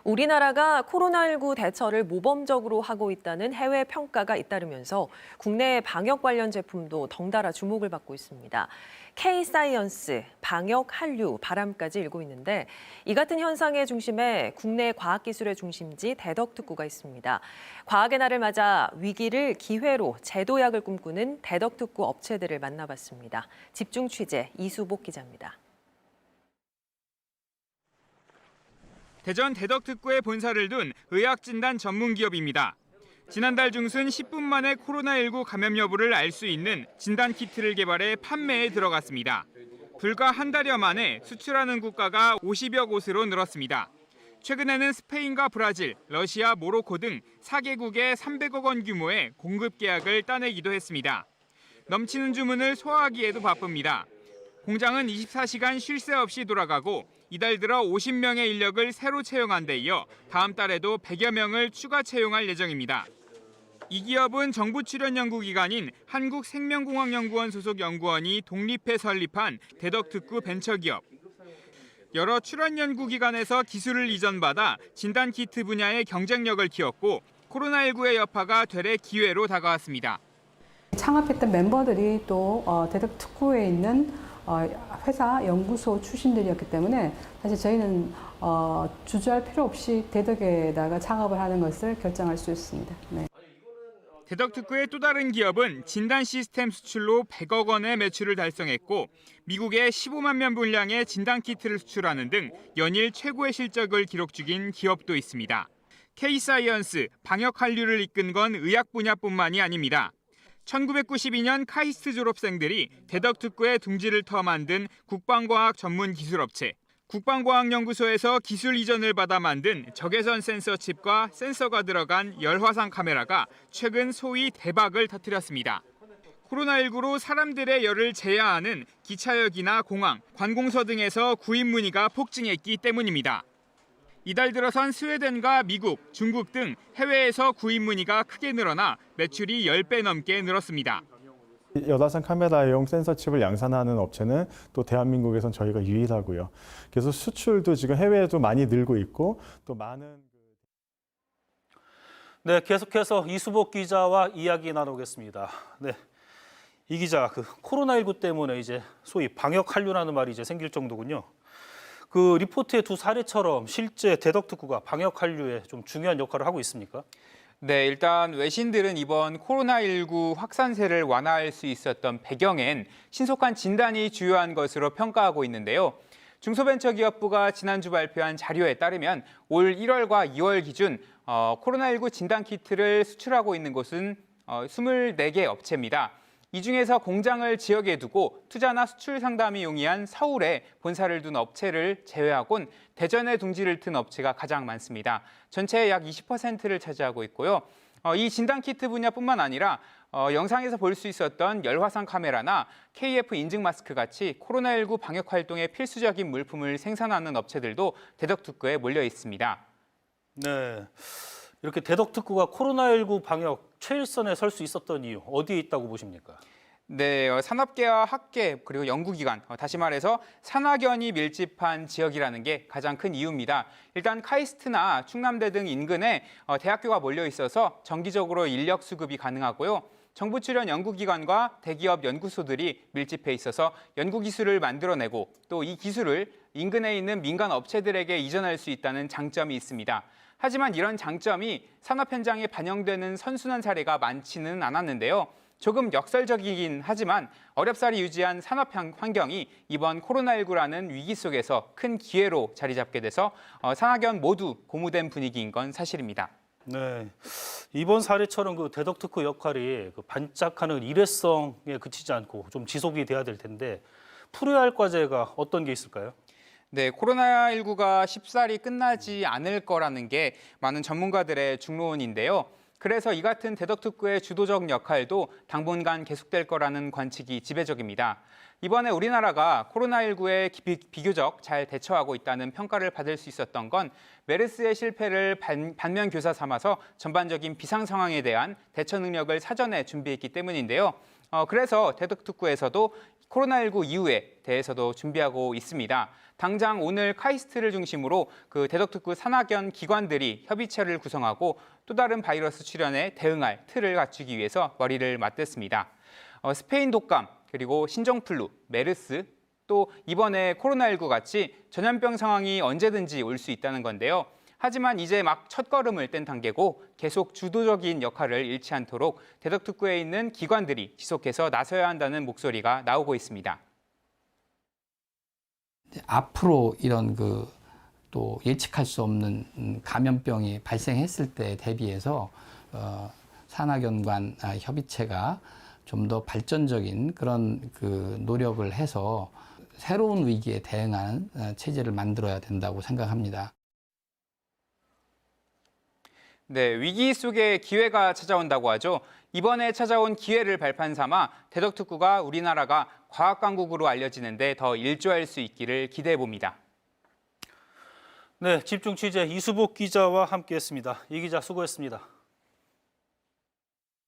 우리나라가 코로나19 대처를 모범적으로 하고 있다는 해외 평가가 잇따르면서 국내 방역 관련 제품도 덩달아 주목을 받고 있습니다. K-사이언스, 방역 한류, 바람까지 일고 있는데 이 같은 현상의 중심에 국내 과학기술의 중심지 대덕특구가 있습니다. 과학의 날을 맞아 위기를 기회로 제도약을 꿈꾸는 대덕특구 업체들을 만나봤습니다. 집중 취재 이수복 기자입니다. 대전 대덕특구에 본사를 둔 의학진단 전문기업입니다. 지난달 중순 10분 만에 코로나19 감염 여부를 알 수 있는 진단키트를 개발해 판매에 들어갔습니다. 불과 한 달여 만에 수출하는 국가가 50여 곳으로 늘었습니다. 최근에는 스페인과 브라질, 러시아, 모로코 등 4개국에 300억 원 규모의 공급 계약을 따내기도 했습니다. 넘치는 주문을 소화하기에도 바쁩니다. 공장은 24시간 쉴 새 없이 돌아가고 이달 들어 50명의 인력을 새로 채용한 데 이어 다음 달에도 100여 명을 추가 채용할 예정입니다. 이 기업은 정부 출연 연구기관인 한국생명공학연구원 소속 연구원이 독립해 설립한 대덕특구 벤처기업. 여러 출연 연구기관에서 기술을 이전받아 진단키트 분야의 경쟁력을 키웠고 코로나19의 여파가 되레 기회로 다가왔습니다. 창업했던 멤버들이 또 대덕특구에 있는 회사 연구소 출신들이었기 때문에 사실 저희는 주저할 필요 없이 대덕에다가 창업을 하는 것을 결정할 수 있습니다. 네. 대덕특구의 또 다른 기업은 진단 시스템 수출로 100억 원의 매출을 달성했고 미국에 15만 면 분량의 진단키트를 수출하는 등 연일 최고의 실적을 기록 중인 기업도 있습니다. K-사이언스, 방역 한류를 이끈 건 의학 분야뿐만이 아닙니다. 1992년 카이스트 졸업생들이 대덕특구에 둥지를 터 만든 국방과학 전문 기술업체. 국방과학연구소에서 기술 이전을 받아 만든 적외선 센서 칩과 센서가 들어간 열화상 카메라가 최근 소위 대박을 터뜨렸습니다. 코로나19로 사람들의 열을 제야하는 기차역이나 공항, 관공서 등에서 구입 문의가 폭증했기 때문입니다. 이달 들어선 스웨덴과 미국, 중국 등 해외에서 구입 문의가 크게 늘어나 매출이 10배 넘게 늘었습니다. 열화상 카메라용 센서 칩을 양산하는 업체는 또 대한민국에선 저희가 유일하고요. 그래서 수출도 지금 해외에도 많이 늘고 있고 또 많은 네, 계속해서 이수복 기자와 이야기 나누겠습니다. 네. 이 기자, 코로나19 때문에 이제 소위 방역 한류라는 말이 이제 생길 정도군요. 리포트의 두 사례처럼 실제 대덕특구가 방역 한류에 좀 중요한 역할을 하고 있습니까? 네, 일단 외신들은 이번 코로나19 확산세를 완화할 수 있었던 배경엔 신속한 진단이 주요한 것으로 평가하고 있는데요. 중소벤처기업부가 지난주 발표한 자료에 따르면 올 1월과 2월 기준 코로나19 진단키트를 수출하고 있는 곳은 24개 업체입니다. 이 중에서 공장을 지역에 두고 투자나 수출 상담이 용이한 서울에 본사를 둔 업체를 제외하곤 대전에 둥지를 튼 업체가 가장 많습니다. 전체의 약 20%를 차지하고 있고요. 이 진단키트 분야뿐만 아니라 영상에서 볼 수 있었던 열화상 카메라나 KF 인증 마스크 같이 코로나19 방역 활동에 필수적인 물품을 생산하는 업체들도 대덕특구에 몰려 있습니다. 네. 이렇게 대덕특구가 코로나19 방역 최일선에 설 수 있었던 이유 어디에 있다고 보십니까? 네, 산업계와 학계 그리고 연구기관, 다시 말해서 산학연이 밀집한 지역이라는 게 가장 큰 이유입니다. 일단 카이스트나 충남대 등 인근에 대학교가 몰려 있어서 정기적으로 인력 수급이 가능하고요. 정부 출연 연구기관과 대기업 연구소들이 밀집해 있어서 연구기술을 만들어내고 또 이 기술을 인근에 있는 민간 업체들에게 이전할 수 있다는 장점이 있습니다. 하지만 이런 장점이 산업 현장에 반영되는 선순환 사례가 많지는 않았는데요. 조금 역설적이긴 하지만 어렵사리 유지한 산업 환경이 이번 코로나19라는 위기 속에서 큰 기회로 자리 잡게 돼서 산학연 모두 고무된 분위기인 건 사실입니다. 네, 이번 사례처럼 대덕특구 역할이 반짝하는 일회성에 그치지 않고 좀 지속이 돼야 될 텐데 풀어야 할 과제가 어떤 게 있을까요? 네, 코로나19가 쉽사리 끝나지 않을 거라는 게 많은 전문가들의 중론인데요. 그래서 이 같은 대덕특구의 주도적 역할도 당분간 계속될 거라는 관측이 지배적입니다. 이번에 우리나라가 코로나19에 비교적 잘 대처하고 있다는 평가를 받을 수 있었던 건 메르스의 실패를 반면교사 삼아서 전반적인 비상 상황에 대한 대처 능력을 사전에 준비했기 때문인데요. 그래서 대덕특구에서도 코로나19 이후에 대해서도 준비하고 있습니다. 당장 오늘 카이스트를 중심으로 그 대덕특구 산학연 기관들이 협의체를 구성하고 또 다른 바이러스 출현에 대응할 틀을 갖추기 위해서 머리를 맞댔습니다. 스페인 독감, 그리고 신종플루, 메르스, 또 이번에 코로나19 같이 전염병 상황이 언제든지 올 수 있다는 건데요. 하지만 이제 막 첫걸음을 뗀 단계고 계속 주도적인 역할을 잃지 않도록 대덕특구에 있는 기관들이 지속해서 나서야 한다는 목소리가 나오고 있습니다. 앞으로 이런 또 예측할 수 없는 감염병이 발생했을 때 대비해서 산학연관 협의체가 좀 더 발전적인 그런 노력을 해서 새로운 위기에 대응하는 체제를 만들어야 된다고 생각합니다. 네, 위기 속에 기회가 찾아온다고 하죠. 이번에 찾아온 기회를 발판 삼아 대덕특구가 우리나라가 과학강국으로 알려지는데 더 일조할 수 있기를 기대해 봅니다. 네, 집중 취재 이수복 기자와 함께했습니다. 이 기자 수고했습니다.